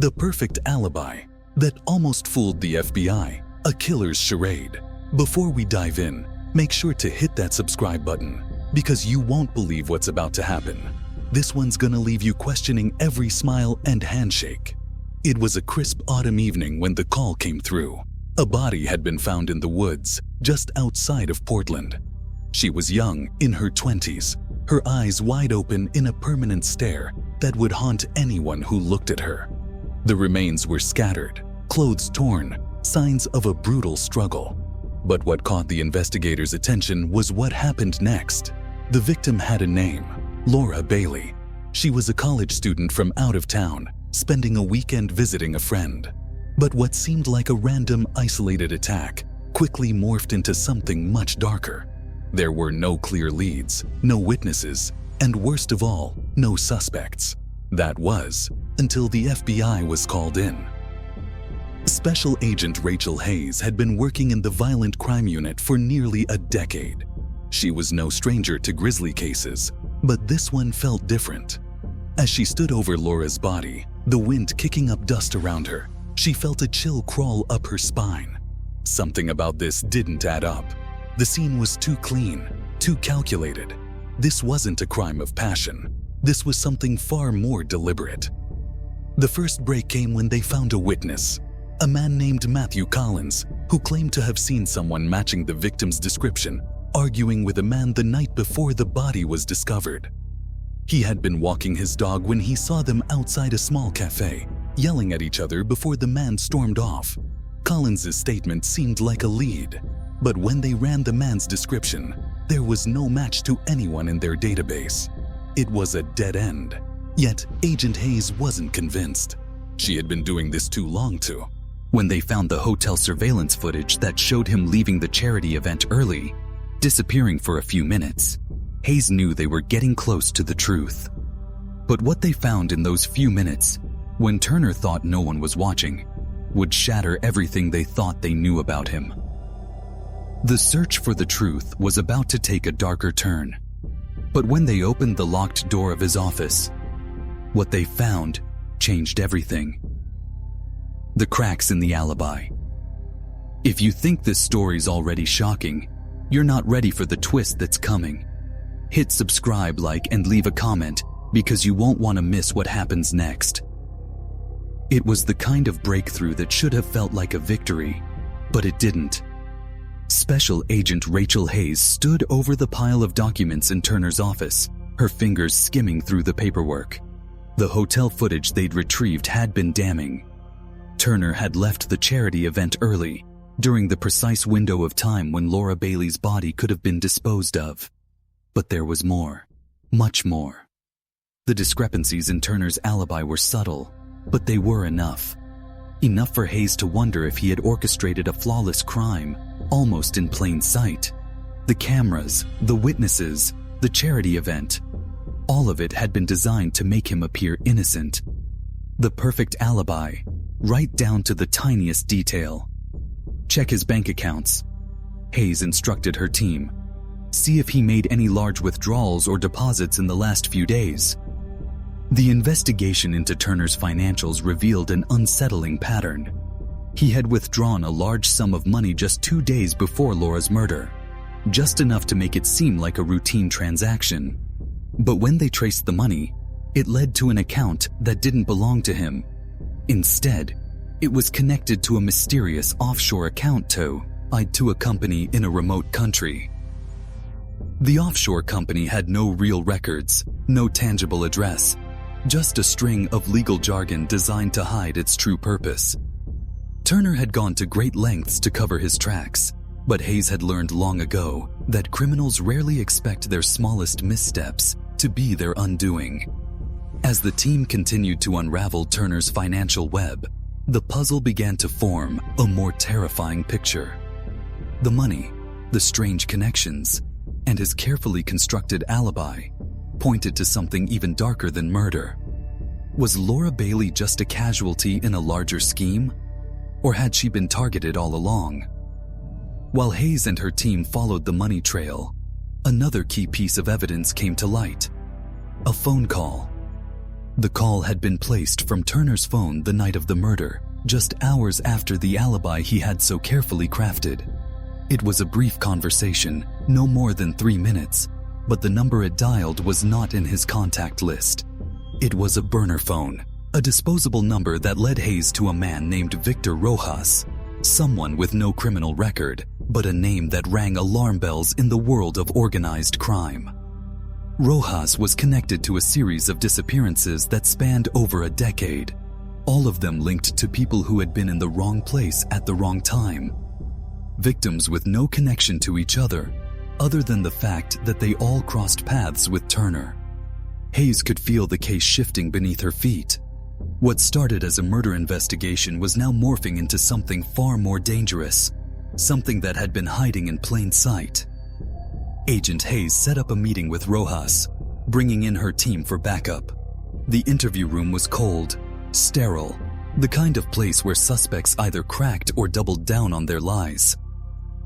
The perfect alibi that almost fooled the FBI, a killer's charade. Before we dive in, make sure to hit that subscribe button because you won't believe what's about to happen. This one's gonna leave you questioning every smile and handshake. It was a crisp autumn evening when the call came through. A body had been found in the woods just outside of Portland. She was young, in her 20s, her eyes wide open in a permanent stare that would haunt anyone who looked at her. The remains were scattered, clothes torn, signs of a brutal struggle. But what caught the investigators' attention was what happened next. The victim had a name, Laura Bailey. She was a college student from out of town, spending a weekend visiting a friend. But what seemed like a random, isolated attack quickly morphed into something much darker. There were no clear leads, no witnesses, and worst of all, no suspects. That was, until the FBI was called in. Special Agent Rachel Hayes had been working in the Violent Crime Unit for nearly a decade. She was no stranger to grisly cases, but this one felt different. As she stood over Laura's body, the wind kicking up dust around her, she felt a chill crawl up her spine. Something about this didn't add up. The scene was too clean, too calculated. This wasn't a crime of passion. This was something far more deliberate. The first break came when they found a witness, a man named Matthew Collins, who claimed to have seen someone matching the victim's description, arguing with a man the night before the body was discovered. He had been walking his dog when he saw them outside a small cafe, yelling at each other before the man stormed off. Collins's statement seemed like a lead, but when they ran the man's description, there was no match to anyone in their database. It was a dead end. Yet, Agent Hayes wasn't convinced. She had been doing this too long to. When they found the hotel surveillance footage that showed him leaving the charity event early, disappearing for a few minutes, Hayes knew they were getting close to the truth. But what they found in those few minutes, when Turner thought no one was watching, would shatter everything they thought they knew about him. The search for the truth was about to take a darker turn. But when they opened the locked door of his office, what they found changed everything. The cracks in the alibi. If you think this story's already shocking, you're not ready for the twist that's coming. Hit subscribe, like, and leave a comment because you won't want to miss what happens next. It was the kind of breakthrough that should have felt like a victory, but it didn't. Special Agent Rachel Hayes stood over the pile of documents in Turner's office, her fingers skimming through the paperwork. The hotel footage they'd retrieved had been damning. Turner had left the charity event early, during the precise window of time when Laura Bailey's body could have been disposed of. But there was more, much more. The discrepancies in Turner's alibi were subtle, but they were enough. Enough for Hayes to wonder if he had orchestrated a flawless crime, almost in plain sight. The cameras, the witnesses, the charity event, all of it had been designed to make him appear innocent. The perfect alibi, right down to the tiniest detail. Check his bank accounts. Hayes instructed her team. See if he made any large withdrawals or deposits in the last few days. The investigation into Turner's financials revealed an unsettling pattern. He had withdrawn a large sum of money just 2 days before Laura's murder, just enough to make it seem like a routine transaction. But when they traced the money, it led to an account that didn't belong to him. Instead, it was connected to a mysterious offshore account tied to a company in a remote country. The offshore company had no real records, no tangible address, just a string of legal jargon designed to hide its true purpose. Turner had gone to great lengths to cover his tracks, but Hayes had learned long ago that criminals rarely expect their smallest missteps to be their undoing. As the team continued to unravel Turner's financial web, the puzzle began to form a more terrifying picture. The money, the strange connections, and his carefully constructed alibi pointed to something even darker than murder. Was Laura Bailey just a casualty in a larger scheme? Or had she been targeted all along? While Hayes and her team followed the money trail, another key piece of evidence came to light. A phone call. The call had been placed from Turner's phone the night of the murder, just hours after the alibi he had so carefully crafted. It was a brief conversation, no more than 3 minutes, but the number it dialed was not in his contact list. It was a burner phone, a disposable number that led Hayes to a man named Victor Rojas, someone with no criminal record, but a name that rang alarm bells in the world of organized crime. Rojas was connected to a series of disappearances that spanned over a decade, all of them linked to people who had been in the wrong place at the wrong time. Victims with no connection to each other than the fact that they all crossed paths with Turner. Hayes could feel the case shifting beneath her feet. What started as a murder investigation was now morphing into something far more dangerous, something that had been hiding in plain sight. Agent Hayes set up a meeting with Rojas, bringing in her team for backup. The interview room was cold, sterile, the kind of place where suspects either cracked or doubled down on their lies.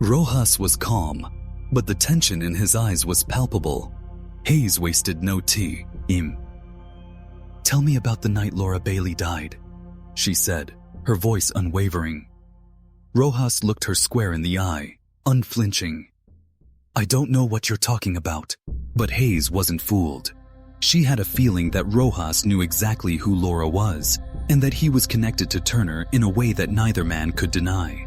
Rojas was calm, but the tension in his eyes was palpable. Hayes wasted no tea. Tell me about the night Laura Bailey died, she said, her voice unwavering. Rojas looked her square in the eye, unflinching. I don't know what you're talking about, but Hayes wasn't fooled. She had a feeling that Rojas knew exactly who Laura was, and that he was connected to Turner in a way that neither man could deny.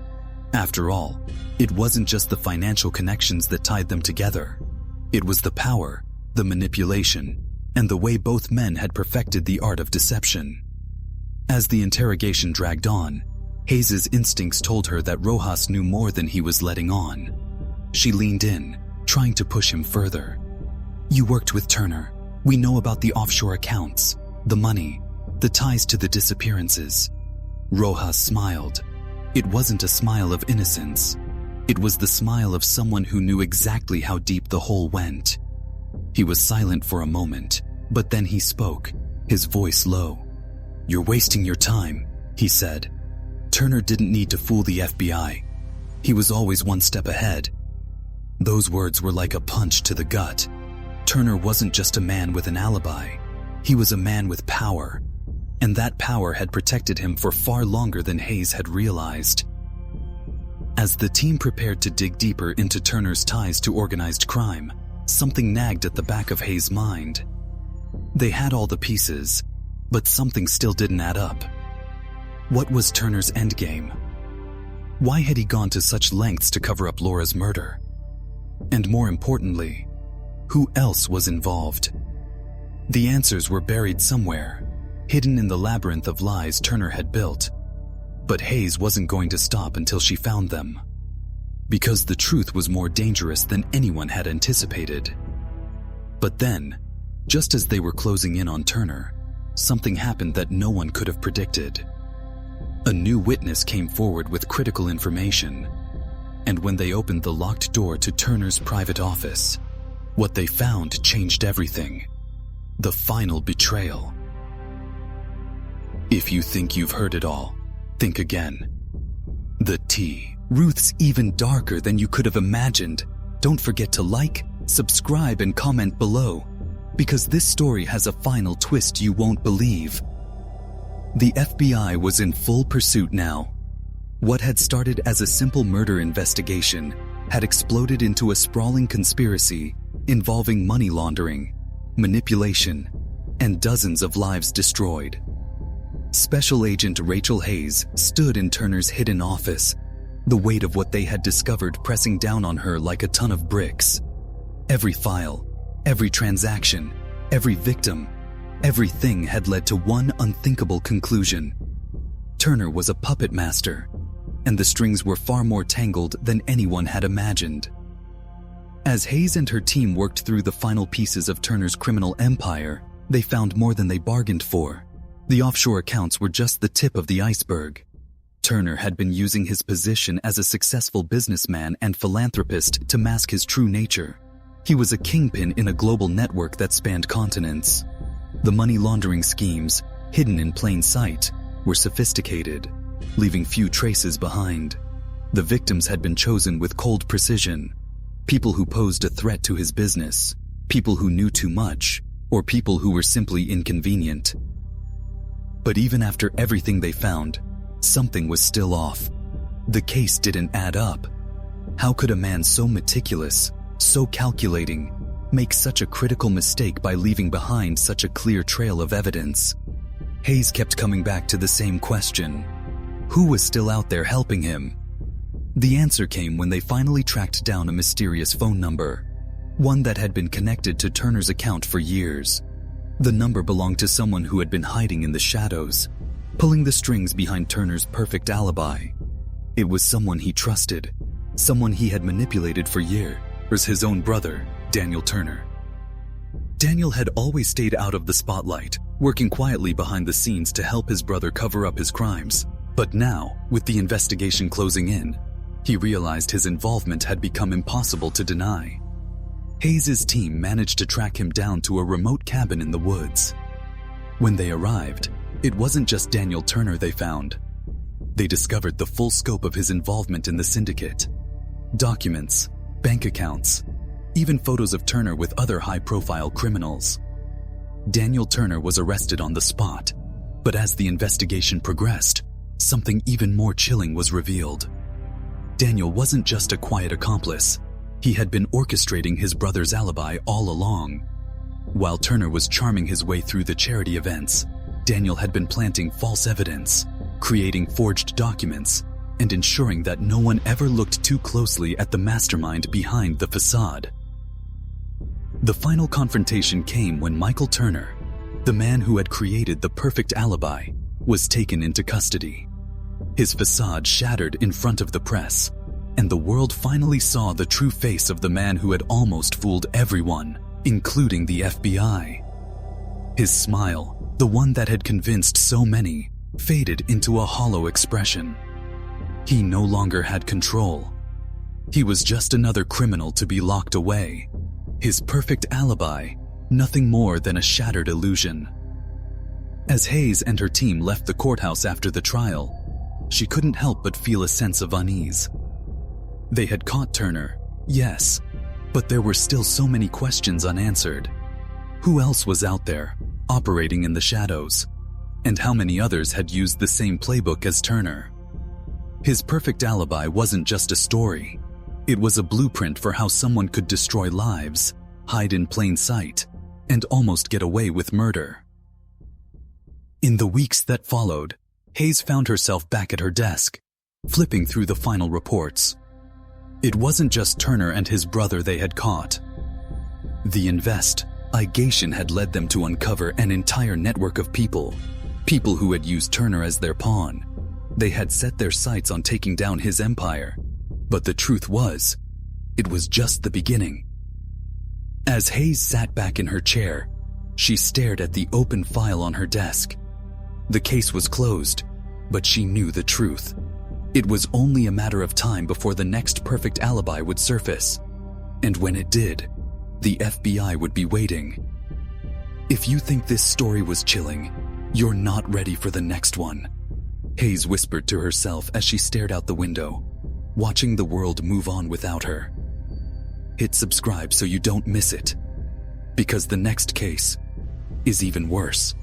After all, it wasn't just the financial connections that tied them together. It was the power, the manipulation, and the way both men had perfected the art of deception. As the interrogation dragged on, Hayes's instincts told her that Rojas knew more than he was letting on. She leaned in, trying to push him further. You worked with Turner. We know about the offshore accounts, the money, the ties to the disappearances. Rojas smiled. It wasn't a smile of innocence. It was the smile of someone who knew exactly how deep the hole went. He was silent for a moment, but then he spoke, his voice low. You're wasting your time, he said. Turner didn't need to fool the FBI. He was always one step ahead. Those words were like a punch to the gut. Turner wasn't just a man with an alibi. He was a man with power, and that power had protected him for far longer than Hayes had realized. As the team prepared to dig deeper into Turner's ties to organized crime, something nagged at the back of Hayes' mind. They had all the pieces, but something still didn't add up. What was Turner's endgame? Why had he gone to such lengths to cover up Laura's murder? And more importantly, who else was involved? The answers were buried somewhere, hidden in the labyrinth of lies Turner had built. But Hayes wasn't going to stop until she found them. Because the truth was more dangerous than anyone had anticipated. But then, just as they were closing in on Turner, something happened that no one could have predicted. A new witness came forward with critical information. And when they opened the locked door to Turner's private office, what they found changed everything. The final betrayal. If you think you've heard it all, think again. The tea. Ruth's even darker than you could have imagined. Don't forget to like, subscribe, and comment below, because this story has a final twist you won't believe. The FBI was in full pursuit now. What had started as a simple murder investigation had exploded into a sprawling conspiracy involving money laundering, manipulation, and dozens of lives destroyed. Special Agent Rachel Hayes stood in Turner's hidden office, the weight of what they had discovered pressing down on her like a ton of bricks. Every file, every transaction, every victim, everything had led to one unthinkable conclusion. Turner was a puppet master, and the strings were far more tangled than anyone had imagined. As Hayes and her team worked through the final pieces of Turner's criminal empire, they found more than they bargained for. The offshore accounts were just the tip of the iceberg. Turner had been using his position as a successful businessman and philanthropist to mask his true nature. He was a kingpin in a global network that spanned continents. The money laundering schemes, hidden in plain sight, were sophisticated, leaving few traces behind. The victims had been chosen with cold precision. People who posed a threat to his business, people who knew too much, or people who were simply inconvenient. But even after everything they found, something was still off. The case didn't add up. How could a man so meticulous, so calculating, make such a critical mistake by leaving behind such a clear trail of evidence? Hayes kept coming back to the same question. Who was still out there helping him? The answer came when they finally tracked down a mysterious phone number, one that had been connected to Turner's account for years. The number belonged to someone who had been hiding in the shadows, pulling the strings behind Turner's perfect alibi. It was someone he trusted, someone he had manipulated for years, his own brother, Daniel Turner. Daniel had always stayed out of the spotlight, working quietly behind the scenes to help his brother cover up his crimes. But now, with the investigation closing in, he realized his involvement had become impossible to deny. Hayes' team managed to track him down to a remote cabin in the woods. When they arrived, it wasn't just Daniel Turner they found. They discovered the full scope of his involvement in the syndicate. Documents, bank accounts, even photos of Turner with other high-profile criminals. Daniel Turner was arrested on the spot, but as the investigation progressed, something even more chilling was revealed. Daniel wasn't just a quiet accomplice. He had been orchestrating his brother's alibi all along. While Turner was charming his way through the charity events, Daniel had been planting false evidence, creating forged documents, and ensuring that no one ever looked too closely at the mastermind behind the facade. The final confrontation came when Michael Turner, the man who had created the perfect alibi, was taken into custody. His facade shattered in front of the press, and the world finally saw the true face of the man who had almost fooled everyone, including the FBI. His smile, the one that had convinced so many, faded into a hollow expression. He no longer had control. He was just another criminal to be locked away. His perfect alibi, nothing more than a shattered illusion. As Hayes and her team left the courthouse after the trial, she couldn't help but feel a sense of unease. They had caught Turner, yes, but there were still so many questions unanswered. Who else was out there, operating in the shadows? And how many others had used the same playbook as Turner? His perfect alibi wasn't just a story. It was a blueprint for how someone could destroy lives, hide in plain sight, and almost get away with murder. In the weeks that followed, Hayes found herself back at her desk, flipping through the final reports. It wasn't just Turner and his brother they had caught. The investigation had led them to uncover an entire network of people who had used Turner as their pawn. They had set their sights on taking down his empire, but the truth was, it was just the beginning. As Hayes sat back in her chair, she stared at the open file on her desk. The case was closed, but she knew the truth. It was only a matter of time before the next perfect alibi would surface. And when it did, the FBI would be waiting. If you think this story was chilling, you're not ready for the next one, Hayes whispered to herself as she stared out the window, watching the world move on without her. Hit subscribe so you don't miss it, because the next case is even worse.